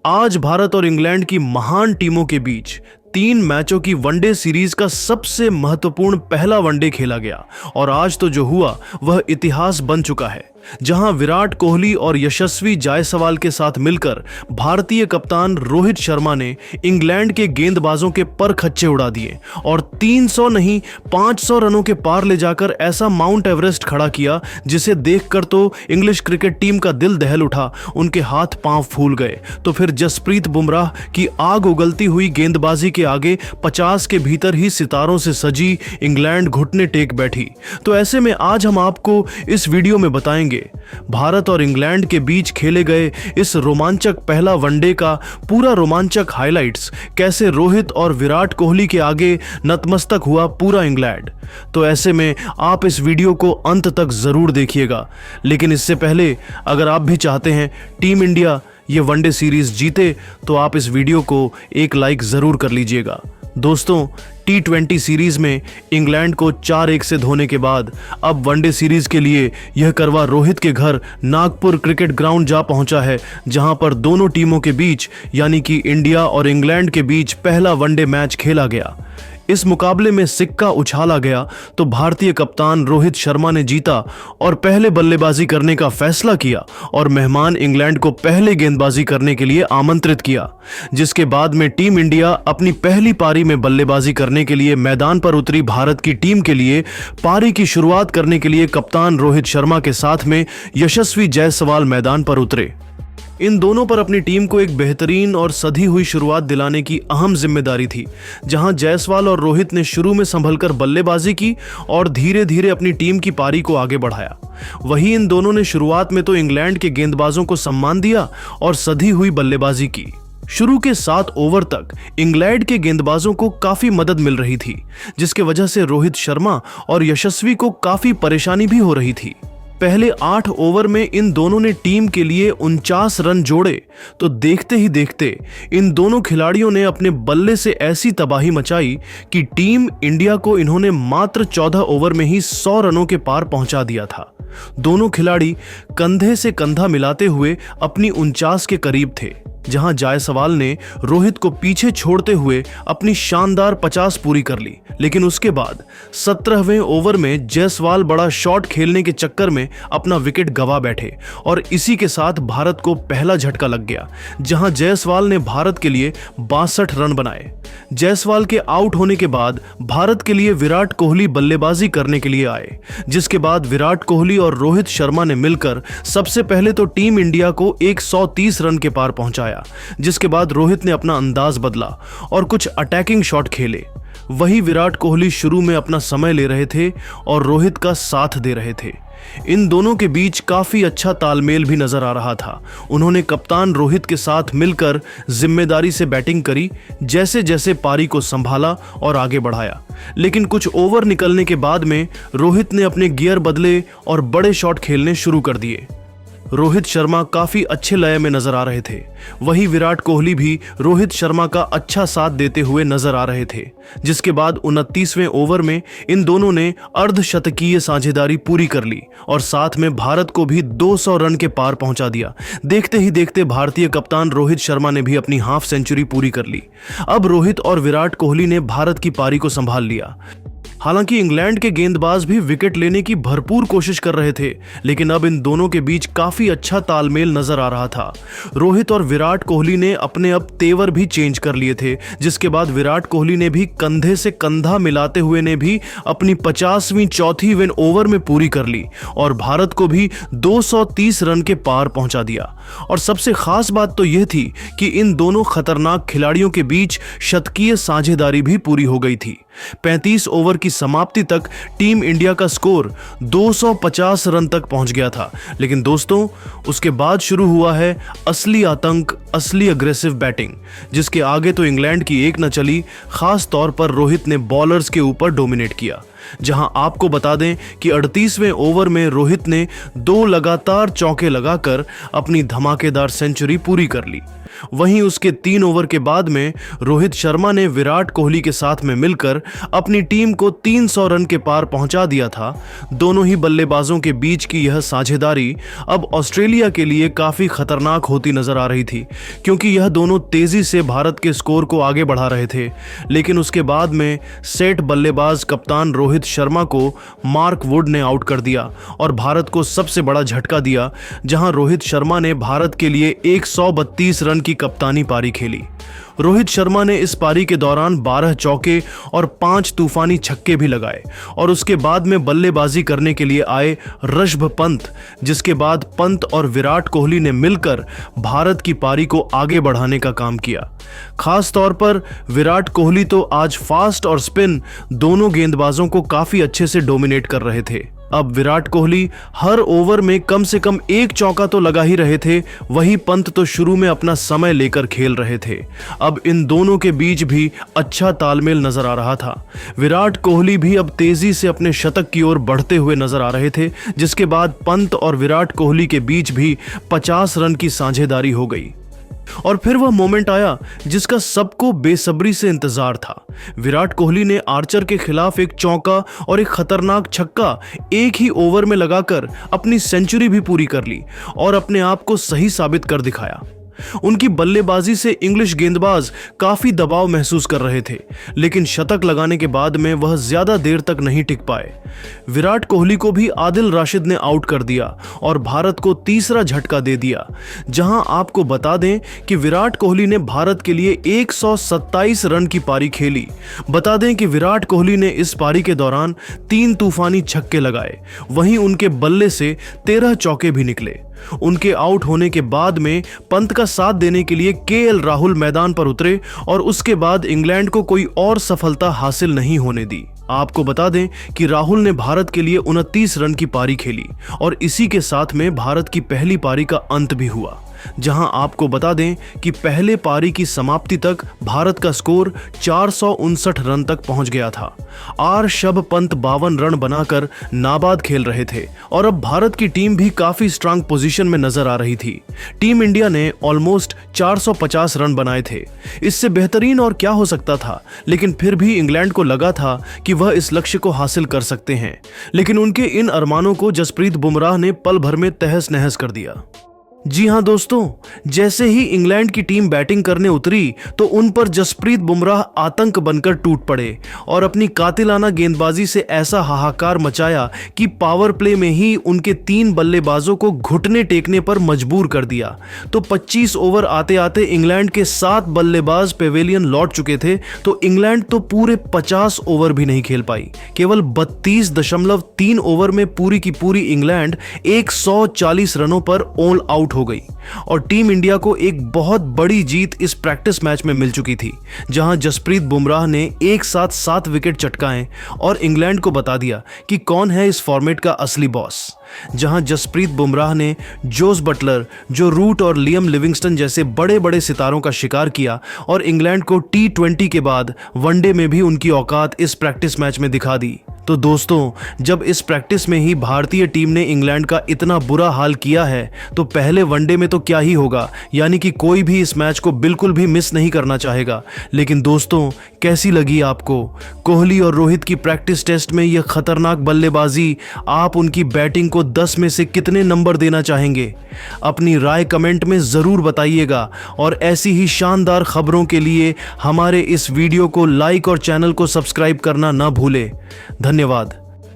आज भारत और इंग्लैंड की महान टीमों के बीच 3 मैचों की वनडे सीरीज का सबसे महत्वपूर्ण पहला वनडे खेला गया और आज तो जो हुआ वह इतिहास बन चुका है, जहां विराट कोहली और यशस्वी जायसवाल के साथ मिलकर भारतीय कप्तान रोहित शर्मा ने इंग्लैंड के गेंदबाजों के पर खच्चे उड़ा दिए और 300 नहीं 500 रनों के पार ले जाकर ऐसा माउंट एवरेस्ट खड़ा किया जिसे देखकर तो इंग्लिश क्रिकेट टीम का दिल दहल उठा, उनके हाथ पांव फूल गए। तो फिर जसप्रीत बुमराह की आग उगलती हुई गेंदबाजी के आगे 50 के भीतर ही सितारों से सजी इंग्लैंड घुटने टेक बैठी। तो ऐसे में आज हम आपको इस वीडियो में बताएंगे भारत और इंग्लैंड के बीच खेले गए इस रोमांचक पहला वनडे का पूरा रोमांचक हाइलाइट्स, कैसे रोहित और विराट कोहली के आगे नतमस्तक हुआ पूरा इंग्लैंड। तो ऐसे में आप इस वीडियो को अंत तक जरूर देखिएगा, लेकिन इससे पहले अगर आप भी चाहते हैं टीम इंडिया ये वनडे सीरीज जीते तो आप इस वीडियो को एक लाइक जरूर कर लीजिएगा। दोस्तों, T20 सीरीज में इंग्लैंड को 4-1 से धोने के बाद अब वनडे सीरीज के लिए यह करवा रोहित के घर नागपुर क्रिकेट ग्राउंड जा पहुंचा है, जहां पर दोनों टीमों के बीच यानी कि इंडिया और इंग्लैंड के बीच पहला वनडे मैच खेला गया। इस मुकाबले में सिक्का उछाला गया तो भारतीय कप्तान रोहित शर्मा ने जीता और पहले बल्लेबाजी करने का फैसला किया और मेहमान इंग्लैंड को पहले गेंदबाजी करने के लिए आमंत्रित किया, जिसके बाद में टीम इंडिया अपनी पहली पारी में बल्लेबाजी करने के लिए मैदान पर उतरी। भारत की टीम के लिए पारी की शुरुआत करने के लिए कप्तान रोहित शर्मा के साथ में यशस्वी जायसवाल मैदान पर उतरे। इन दोनों पर अपनी टीम को एक बेहतरीन और सधी हुई शुरुआत दिलाने की अहम जिम्मेदारी थी, जहां जायसवाल और रोहित ने शुरू में संभलकर बल्लेबाजी की और धीरे धीरे अपनी टीम की पारी को आगे बढ़ाया। वहीं इन दोनों ने शुरुआत में तो इंग्लैंड के गेंदबाजों को सम्मान दिया और सधी हुई बल्लेबाजी की। शुरू के 7 ओवर तक इंग्लैंड के गेंदबाजों को काफी मदद मिल रही थी, जिसके वजह से रोहित शर्मा और यशस्वी को काफी परेशानी भी हो रही थी। पहले 8 ओवर में इन दोनों ने टीम के लिए 49 रन जोड़े तो देखते ही देखते इन दोनों खिलाड़ियों ने अपने बल्ले से ऐसी तबाही मचाई कि टीम इंडिया को इन्होंने मात्र 14 ओवर में ही 100 रनों के पार पहुंचा दिया था। दोनों खिलाड़ी कंधे से कंधा मिलाते हुए अपनी 49 के करीब थे, जहां जायसवाल ने रोहित को पीछे छोड़ते हुए अपनी शानदार 50 पूरी कर ली। लेकिन उसके बाद 17वें ओवर में जायसवाल बड़ा शॉट खेलने के चक्कर में अपना विकेट गंवा बैठे और इसी के साथ भारत को पहला झटका लग गया, जहां जायसवाल ने भारत के लिए 62 रन बनाए। जायसवाल के आउट होने के बाद भारत के लिए विराट कोहली बल्लेबाजी करने के लिए आए, जिसके बाद विराट कोहली और रोहित शर्मा ने मिलकर सबसे पहले तो टीम इंडिया को 130 रन के पार पहुंचाया, जिसके बाद रोहित ने अपना अंदाज बदला और कुछ अटैकिंग शॉट खेले। वही विराट कोहली शुरू में अपना समय ले रहे थे और रोहित का साथ दे रहे थे। इन दोनों के बीच काफी अच्छा तालमेल भी नजर आ रहा था। उन्होंने कप्तान रोहित के साथ मिलकर जिम्मेदारी से बैटिंग करी, जैसे जैसे पारी को संभाला और आगे बढ़ाया। लेकिन कुछ ओवर निकलने के बाद में रोहित ने अपने गियर बदले और बड़े शॉट खेलने शुरू कर दिए। रोहित शर्मा काफी अच्छे लय में नजर आ रहे थे, वहीं विराट कोहली भी रोहित शर्मा का अच्छा साथ देते हुए नजर आ रहे थे, जिसके बाद 29वें ओवर में इन दोनों ने अर्धशतकीय साझेदारी पूरी कर ली और साथ में भारत को भी 200 रन के पार पहुंचा दिया। देखते ही देखते भारतीय कप्तान रोहित शर्मा ने भी अपनी हाफ सेंचुरी पूरी कर ली। अब रोहित और विराट कोहली ने भारत की पारी को संभाल लिया। हालांकि इंग्लैंड के गेंदबाज भी विकेट लेने की भरपूर कोशिश कर रहे थे, लेकिन अब इन दोनों के बीच काफी अच्छा तालमेल नजर आ रहा था। रोहित और विराट कोहली ने अपने अब तेवर भी चेंज कर लिए थे, जिसके बाद विराट कोहली ने भी कंधे से कंधा मिलाते हुए ने भी अपनी 50वीं चौथी विन ओवर में पूरी कर ली और भारत को भी 230 रन के पार पहुंचा दिया। और सबसे खास बात तो यह थी कि इन दोनों खतरनाक खिलाड़ियों के बीच शतकीय साझेदारी भी पूरी हो गई थी। 35 ओवर की समाप्ति तक टीम इंडिया का स्कोर 250 रन तक पहुंच गया था। लेकिन दोस्तों, उसके बाद शुरू हुआ है असली आतंक, असली अग्रेसिव बैटिंग, जिसके आगे तो इंग्लैंड की एक न चली। खास तौर पर रोहित ने बॉलर्स के ऊपर डोमिनेट किया, जहां आपको बता दें कि 38वें ओवर में रोहित ने 2 लगातार चौके लगाकर अपनी धमाकेदार सेंचुरी पूरी कर ली। वहीं उसके 3 ओवर के बाद में रोहित शर्मा ने विराट कोहली के साथ में मिलकर अपनी टीम को 300 रन के पार पहुंचा दिया था। दोनों ही बल्लेबाजों के बीच की यह साझेदारी अब ऑस्ट्रेलिया के लिए काफी खतरनाक होती नजर आ रही थी, क्योंकि यह दोनों तेजी से भारत के स्कोर को आगे बढ़ा रहे थे। लेकिन उसके बाद में सेट बल्लेबाज कप्तान रोहित शर्मा को मार्क वुड ने आउट कर दिया और भारत को सबसे बड़ा झटका दिया, जहां रोहित शर्मा ने भारत के लिए 132 रन की कप्तानी पारी खेली। रोहित शर्मा ने इस पारी के दौरान 12 चौके और 5 तूफानी छक्के भी लगाए और उसके बाद में बल्लेबाजी करने के लिए आए ऋषभ पंत, जिसके बाद पंत और विराट कोहली ने मिलकर भारत की पारी को आगे बढ़ाने का काम किया। खास तौर पर विराट कोहली तो आज फास्ट और स्पिन दोनों गेंदबाजों को काफी अच्छे से डोमिनेट कर रहे थे। अब विराट कोहली हर ओवर में कम से कम 1 चौका तो लगा ही रहे थे, वहीं पंत तो शुरू में अपना समय लेकर खेल रहे थे। अब इन दोनों के बीच भी अच्छा तालमेल नजर आ रहा था। विराट कोहली भी अब तेजी से अपने शतक की ओर बढ़ते हुए नजर आ रहे थे, जिसके बाद पंत और विराट कोहली के बीच भी 50 रन की साझेदारी हो गई। और फिर वह मोमेंट आया जिसका सबको बेसब्री से इंतजार था। विराट कोहली ने आर्चर के खिलाफ एक चौका और एक खतरनाक छक्का एक ही ओवर में लगाकर अपनी सेंचुरी भी पूरी कर ली और अपने आप को सही साबित कर दिखाया। उनकी बल्लेबाजी से इंग्लिश गेंदबाज काफी दबाव महसूस कर रहे थे, लेकिन शतक लगाने के बाद में वह ज्यादा देर तक नहीं टिक पाए। विराट कोहली को भी आदिल राशिद ने आउट कर दिया और भारत को तीसरा झटका दे दिया। जहां आपको बता दें कि विराट कोहली ने भारत के लिए 127 रन की पारी खेली। बता दें कि विराट कोहली ने इस पारी के दौरान 3 तूफानी छक्के लगाए, वहीं उनके बल्ले से 13 चौके भी निकले। उनके आउट होने के बाद में पंत का साथ देने के लिए केएल राहुल मैदान पर उतरे और उसके बाद इंग्लैंड को कोई और सफलता हासिल नहीं होने दी। आपको बता दें कि राहुल ने भारत के लिए 29 रन की पारी खेली और इसी के साथ में भारत की पहली पारी का अंत भी हुआ, जहां आपको बता दें कि पहले पारी की समाप्ति तक भारत का स्कोर 459 रन तक पहुंच गया था। ऋषभ पंत 52 रन बनाकर नाबाद खेल रहे थे और अब भारत की टीम भी काफी स्ट्रांग पोजीशन में नजर आ रही थी। टीम इंडिया ने ऑलमोस्ट 450 रन बनाए थे। इससे बेहतरीन और क्या हो सकता था, लेकिन फिर भी इंग्लैंड को लगा था कि वह इस लक्ष्य को हासिल कर सकते हैं, लेकिन उनके इन अरमानों को जसप्रीत बुमराह ने पल भर में तहस नहस कर दिया। जी हां दोस्तों, जैसे ही इंग्लैंड की टीम बैटिंग करने उतरी तो उन पर जसप्रीत बुमराह आतंक बनकर टूट पड़े और अपनी कातिलाना गेंदबाजी से ऐसा हाहाकार मचाया कि पावर प्ले में ही उनके 3 बल्लेबाजों को घुटने टेकने पर मजबूर कर दिया। तो 25 ओवर आते आते इंग्लैंड के 7 बल्लेबाज पेवेलियन लौट चुके थे, तो इंग्लैंड तो पूरे 50 ओवर भी नहीं खेल पाई। केवल 32.3 ओवर में पूरी की पूरी इंग्लैंड 140 रनों पर ऑल आउट हो गई और टीम इंडिया को एक बहुत बड़ी जीत इस प्रैक्टिस मैच में मिल चुकी थी, जहां जसप्रीत बुमराह ने एक साथ 7 विकेट चटकाए और इंग्लैंड को बता दिया कि कौन है इस फॉर्मेट का असली बॉस। जहां जसप्रीत बुमराह ने जोस बटलर, जो रूट और लियम लिविंगस्टन जैसे बड़े बड़े सितारों का शिकार किया और इंग्लैंड को T20 के बाद वनडे में भी उनकी औकात इस प्रैक्टिस मैच में दिखा दी। तो दोस्तों, जब इस प्रैक्टिस में ही भारतीय टीम ने इंग्लैंड का इतना बुरा हाल किया है, तो पहले वनडे में तो क्या ही होगा, यानी कि कोई भी इस मैच को बिल्कुल भी मिस नहीं करना चाहेगा। लेकिन दोस्तों, कैसी लगी आपको कोहली और रोहित की प्रैक्टिस टेस्ट में यह खतरनाक बल्लेबाजी? आप उनकी बैटिंग को 10 में से कितने नंबर देना चाहेंगे? अपनी राय कमेंट में जरूर बताइएगा और ऐसी ही शानदार खबरों के लिए हमारे इस वीडियो को लाइक और चैनल को सब्सक्राइब करना ना भूलें। धन्यवाद।